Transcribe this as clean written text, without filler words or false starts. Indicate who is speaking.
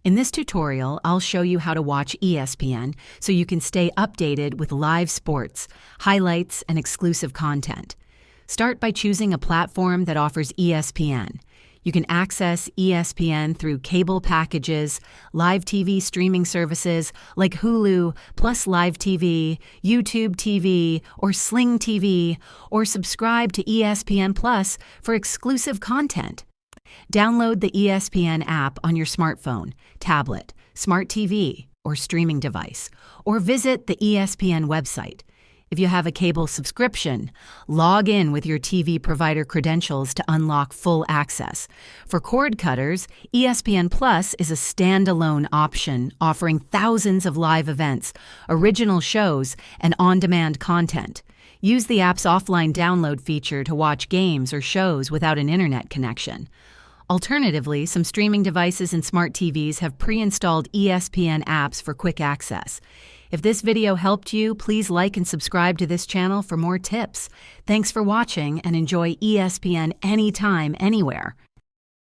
Speaker 1: In this tutorial, I'll show you how to watch ESPN so you can stay updated with live sports, highlights, and exclusive content. Start by choosing a platform that offers ESPN. You can access ESPN through cable packages, live TV streaming services like Hulu, plus Live TV, YouTube TV, or Sling TV, or subscribe to ESPN Plus for exclusive content. Download the ESPN app on your smartphone, tablet, smart TV, or streaming device, or visit the ESPN website. If you have a cable subscription, log in with your TV provider credentials to unlock full access. For cord cutters, ESPN Plus is a standalone option offering thousands of live events, original shows, and on-demand content. Use the app's offline download feature to watch games or shows without an internet connection. Alternatively, some streaming devices and smart TVs have pre-installed ESPN apps for quick access. If this video helped you, please like and subscribe to this channel for more tips. Thanks for watching and enjoy ESPN anytime, anywhere.